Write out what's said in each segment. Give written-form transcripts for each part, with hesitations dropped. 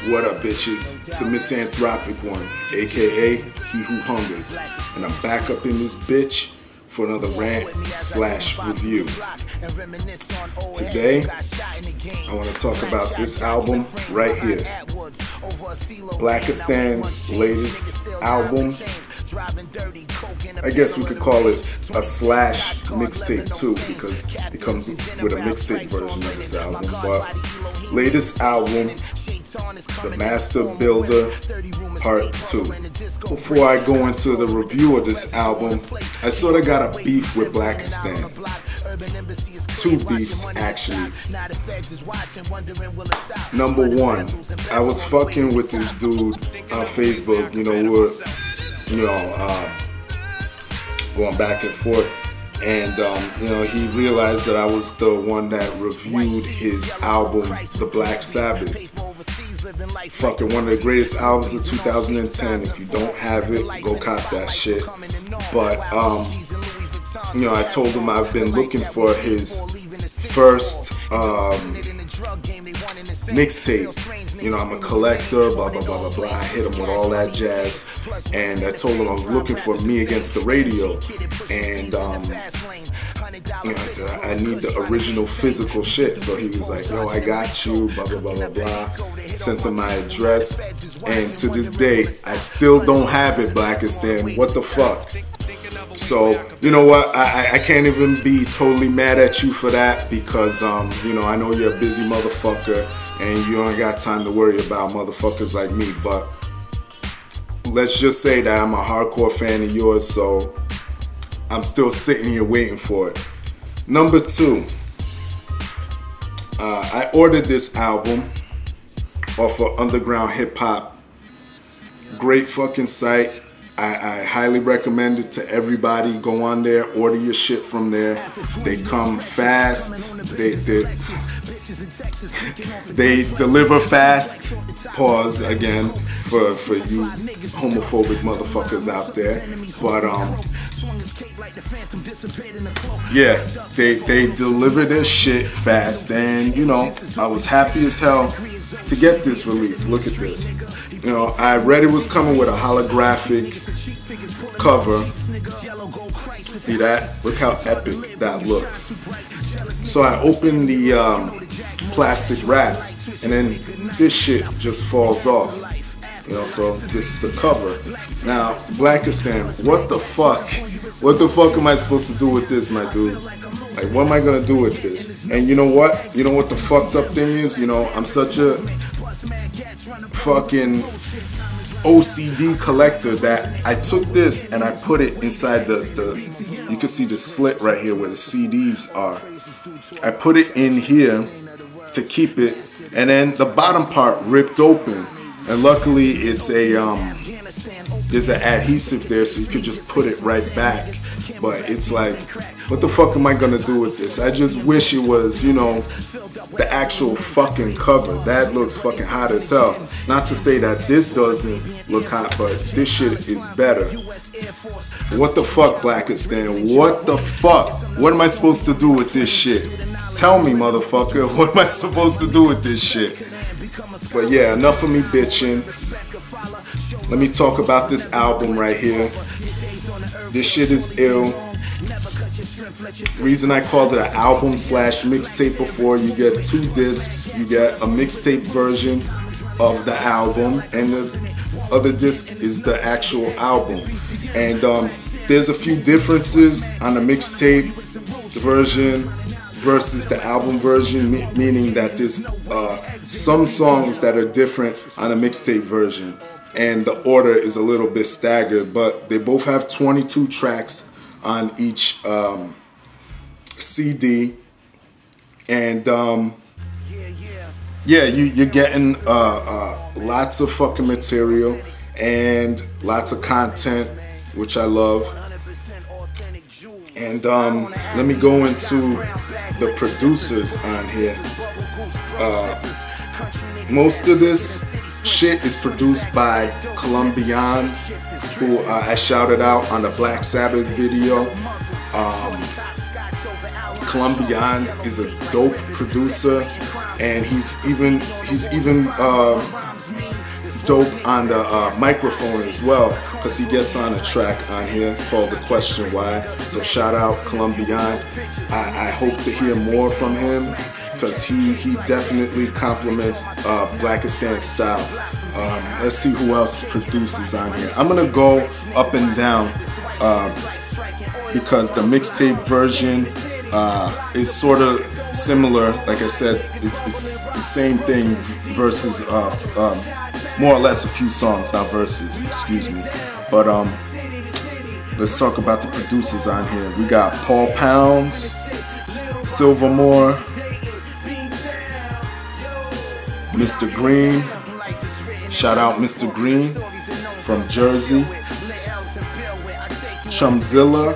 What up, bitches? It's the MisanthropikOne, aka He Who Hungers, and I'm back up in this bitch for another rant/review. Today, I want to talk about this album right here. Blacastan's latest album. I guess we could call it a slash mixtape too, because it comes with a mixtape version of this album. But latest album, The Master Builder Part 2. Before I go into the review of this album, I sort of got a beef with Blacastan. Two beefs actually. Number one, I was fucking with this dude on Facebook, going back and forth, and he realized that I was the one that reviewed his album, The Black Sabbath. Fucking one of the greatest albums of 2010. If you don't have it, go cop that shit. But I told him I've been looking for his first mixtape. I'm a collector, blah blah blah blah blah. I hit him with all that jazz, and I told him I was looking for Me Against the Radio, and I said I need the original physical shit. So he was like, "Yo, I got you," blah blah blah blah blah. Sent him my address, and to this day, I still don't have it, Blacastan. What the fuck? So, you know what, I can't even be totally mad at you for that, because, I know you're a busy motherfucker, and you don't got time to worry about motherfuckers like me, but let's just say that I'm a hardcore fan of yours, so I'm still sitting here waiting for it. Number two, I ordered this album off of Underground Hip Hop. Great fucking site. I highly recommend it to everybody. Go on there, order your shit from there. They come fast. They deliver fast. Pause again for you homophobic motherfuckers out there. But yeah, they deliver their shit fast, and I was happy as hell to get this release. Look at this. I read it was coming with a holographic cover. See that? Look how epic that looks. So I opened the plastic wrap, and then this shit just falls off. So this is the cover. Now, Blacastan, what the fuck? What the fuck am I supposed to do with this, my dude? Like, what am I gonna do with this? And you know what? You know what the fucked up thing is? I'm such a fucking OCD collector that I took this and I put it inside you can see the slit right here where the CDs are. I put it in here to keep it, and then the bottom part ripped open, and luckily it's there's an adhesive there, so you could just put it right back. But it's like, what the fuck am I gonna do with this? I just wish it was, the actual fucking cover. That looks fucking hot as hell. Not to say that this doesn't look hot, but this shit is better. What the fuck, Blacastan? What the fuck? What am I supposed to do with this shit? Tell me, motherfucker. What am I supposed to do with this shit? But yeah, enough of me bitching. Let me talk about this album right here. This shit is ill. Reason I called it an album slash mixtape before, you get two discs. You get a mixtape version of the album, and the other disc is the actual album. And there's a few differences on the mixtape version versus the album version, meaning that there's some songs that are different on a mixtape version, and the order is a little bit staggered, but they both have 22 tracks on each CD, and yeah, you're getting lots of fucking material, and lots of content, which I love. And let me go into the producers on here. Most of this shit is produced by Colombian, who I shouted out on the Black Sabbath video. Colombian is a dope producer, and he's even dope on the microphone as well, because he gets on a track on here called The Question Why. So shout out Colombian. I hope to hear more from him, because he definitely complements Blacastan style. Let's see who else produces on here. I'm gonna go up and down because the mixtape version is sort of similar. Like I said, it's the same thing versus more or less a few songs, not verses, excuse me. But let's talk about the producers on here. We got Paul Pounds, Silvermore, Mr. Green. Shout out Mr. Green from Jersey. V-Zilla,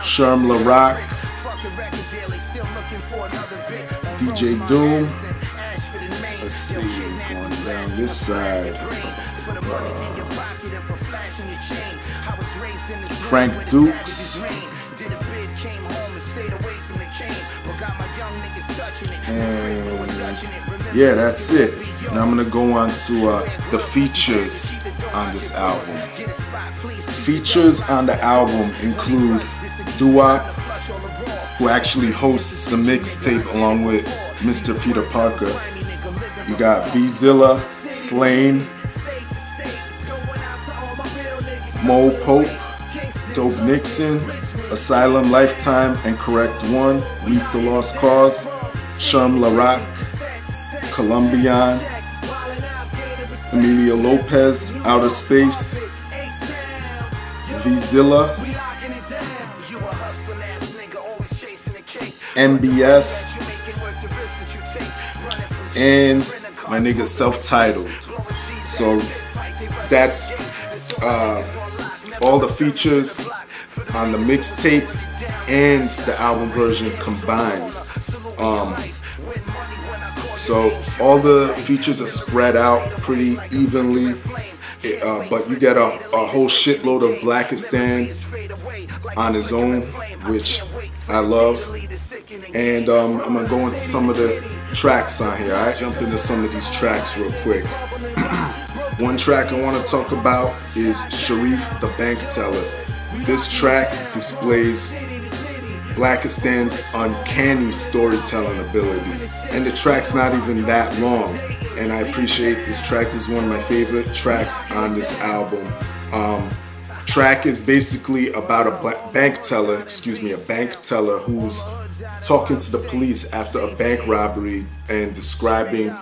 Sherm LaRock, DJ Doom. Let's see, going down this side. Frank Dukes. And yeah, that's it. Now I'm gonna go on to the features on this album. Features on the album include Doo-Wop, who actually hosts the mixtape along with Mr. Peter Parker. You got V-Zilla, Slain, Mo Pope, Dope Nixon, Asylum Lifetime and Correct One, Reef the Lost Cause, Sherm LaRock, Colombian, Emilio Lopez, Outer Space, V-Zilla, N.B.S, and my nigga Self-Titled. So that's all the features on the mixtape and the album version combined. So all the features are spread out pretty evenly, but you get a whole shitload of Blacastan on his own, which I love. And I'm gonna go into some of the tracks on here. I jump into some of these tracks real quick. One track I want to talk about is Sharif the Bank Teller. This track displays Blacastan's uncanny storytelling ability, and the track's not even that long, and I appreciate this track. This is one of my favorite tracks on this album. Track is basically about a bank teller who's talking to the police after a bank robbery and describing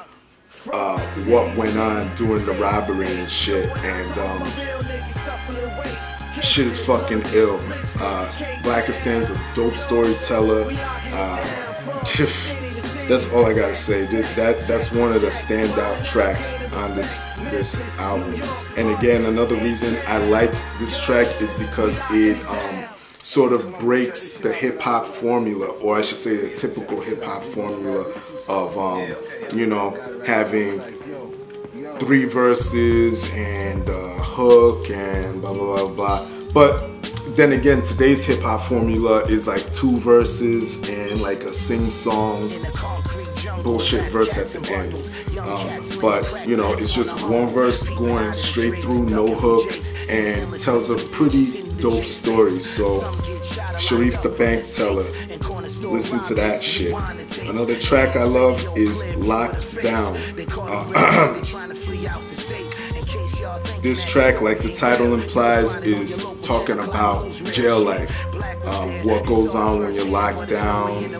what went on during the robbery and shit, and shit is fucking ill. Blacastan's a dope storyteller. That's all I gotta say. That's one of the standout tracks on this album. And again, another reason I like this track is because it sort of breaks the hip-hop formula, or I should say the typical hip-hop formula of you know, having 3 verses and a hook and blah blah blah blah. But then again, today's hip-hop formula is like 2 verses and like a sing-song bullshit verse at the end. But you know, it's just 1 verse going straight through, no hook, and tells a pretty dope story. So Sharif the Bank Teller, listen to that shit. Another track I love is Locked Down. This track, like the title implies, is talking about jail life, what goes on when you're locked down,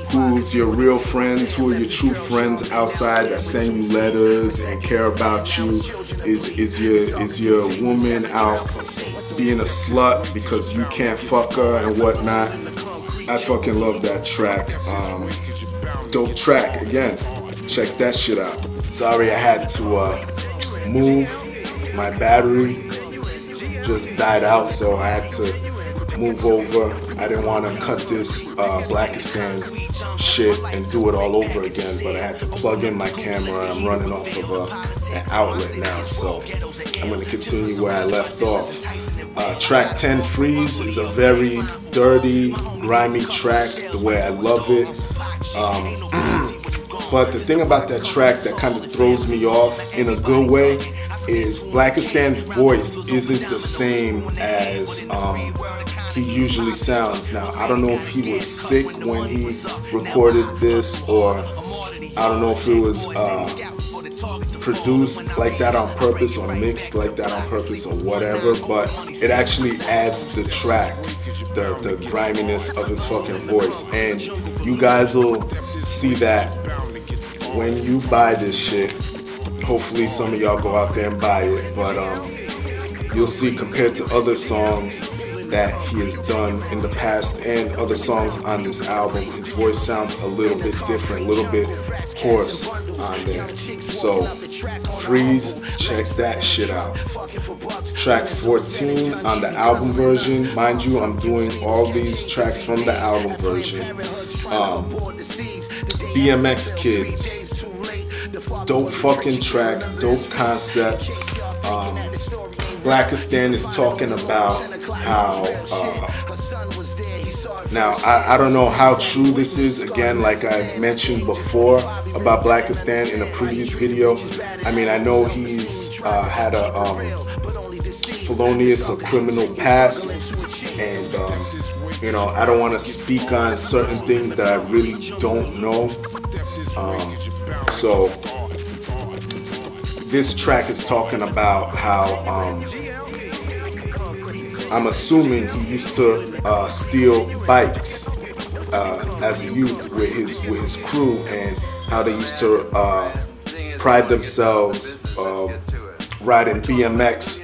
who's your real friends, who are your true friends outside that send you letters and care about you. Is your woman out being a slut because you can't fuck her and whatnot? I fucking love that track. Dope track. Again, check that shit out. Sorry, I had to move. My battery just died out, so I had to move over. I didn't want to cut this Blacastan shit and do it all over again, but I had to plug in my camera. I'm running off of an outlet now, so I'm going to continue where I left off. Track 10, Freeze, is a very dirty, grimy track, the way I love it. But the thing about that track that kind of throws me off in a good way is Blacastan's voice isn't the same as he usually sounds. Now, I don't know if he was sick when he recorded this, or I don't know if it was produced like that on purpose or mixed like that on purpose or whatever, but it actually adds to the track, the griminess of his fucking voice. And you guys will see that when you buy this shit. Hopefully some of y'all go out there and buy it, but you'll see compared to other songs that he has done in the past and other songs on this album, his voice sounds a little bit different, a little bit hoarse on there. So Freeze, check that shit out. Track 14 on the album version. Mind you, I'm doing all these tracks from the album version. BMX Kids, dope fucking track, dope concept. Blacastan is talking about how, now I don't know how true this is, again, like I mentioned before about Blacastan in a previous video. I mean, I know he's had a felonious or criminal past, and you know, I don't want to speak on certain things that I really don't know. So this track is talking about how I'm assuming he used to steal bikes as a youth with his crew, and how they used to pride themselves riding BMX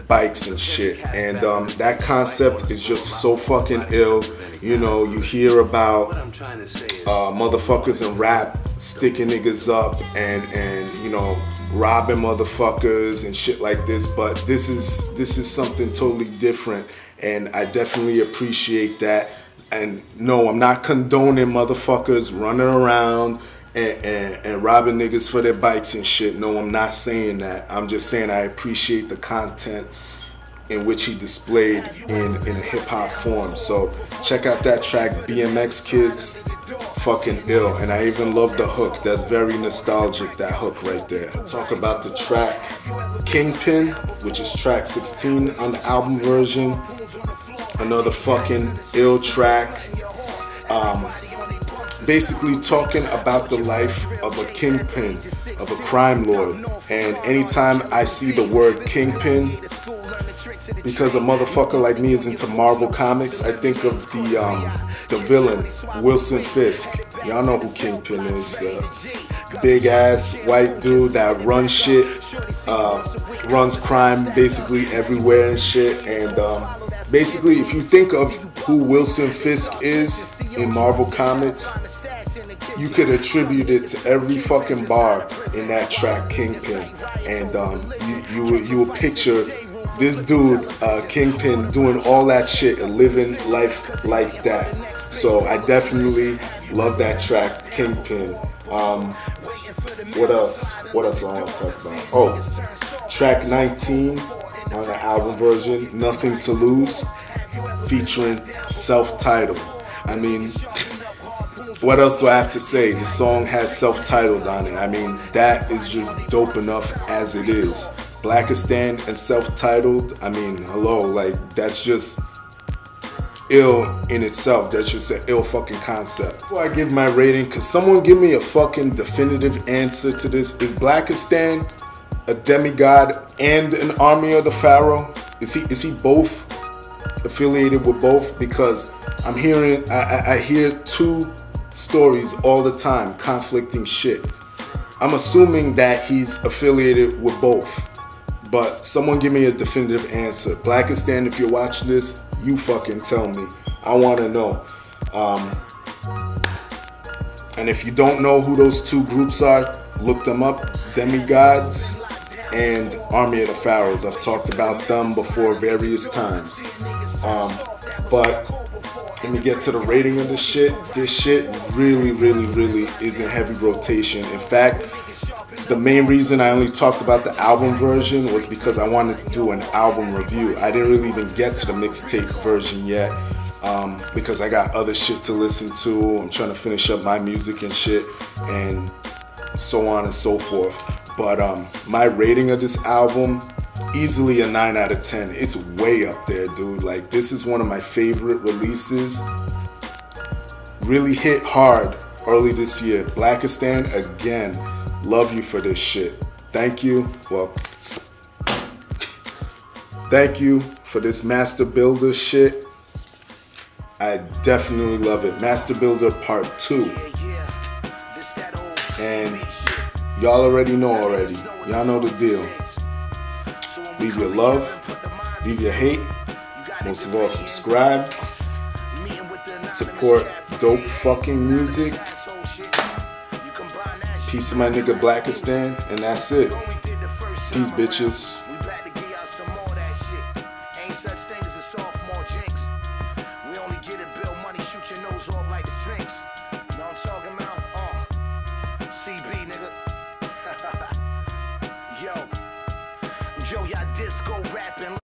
bikes and shit. And that concept is just so fucking ill. You know, you hear about motherfuckers in rap sticking niggas up and you know, robbing motherfuckers and shit like this, but this is something totally different, and I definitely appreciate that. And no, I'm not condoning motherfuckers running around and robbing niggas for their bikes and shit. No, I'm not saying that. I'm just saying I appreciate the content in which he displayed in a hip-hop form. So check out that track, BMX Kids, fucking ill. And I even love the hook. That's very nostalgic, that hook right there. Talk about the track Kingpin, which is track 16 on the album version. Another fucking ill track. Basically talking about the life of a kingpin, of a crime lord. And anytime I see the word kingpin, because a motherfucker like me is into Marvel Comics, I think of the villain, Wilson Fisk. Y'all know who Kingpin is. Big ass white dude that runs shit, runs crime basically everywhere and shit. And basically, if you think of who Wilson Fisk is in Marvel Comics, you could attribute it to every fucking bar in that track, Kingpin. And you will picture this dude, Kingpin, doing all that shit and living life like that. So I definitely love that track, Kingpin. What else? What else do I want to talk about? Oh, track 19 on the album version, Nothing to Lose, featuring Self-Titled. I mean, what else do I have to say? The song has Self-Titled on it. I mean, that is just dope enough as it is. Blacastan and Self-Titled, I mean, hello, like, that's just ill in itself. That's just an ill fucking concept. Before I give my rating, could someone give me a fucking definitive answer to this? Is Blacastan a demigod and an army of the pharaoh? Is he both affiliated with both? Because I'm hearing, I hear two stories all the time, conflicting shit. I'm assuming that he's affiliated with both, but someone give me a definitive answer. Blacastan, if you're watching this, you fucking tell me. I want to know. And if you don't know who those two groups are, Look them up, Demigods and Army of the Pharaohs. I've talked about them before various times. But let me get to the rating of this shit. This shit really is in heavy rotation. In fact, the main reason I only talked about the album version was because I wanted to do an album review. I didn't really even get to the mixtape version yet because I got other shit to listen to. I'm trying to finish up my music and shit and so on and so forth. But my rating of this album, easily a 9 out of 10. It's way up there, dude. Like, this is one of my favorite releases. Really hit hard early this year. Blacastan, again, love you for this shit. Thank you. Well, thank you for this Master Builder shit. I definitely love it. Master Builder Part 2. And y'all already know already. Y'all know the deal. Leave your love, leave your hate, most of all subscribe, support dope fucking music. Peace to my nigga Blacastan, and that's it. Peace, bitches. Yo, y'all disco rapping.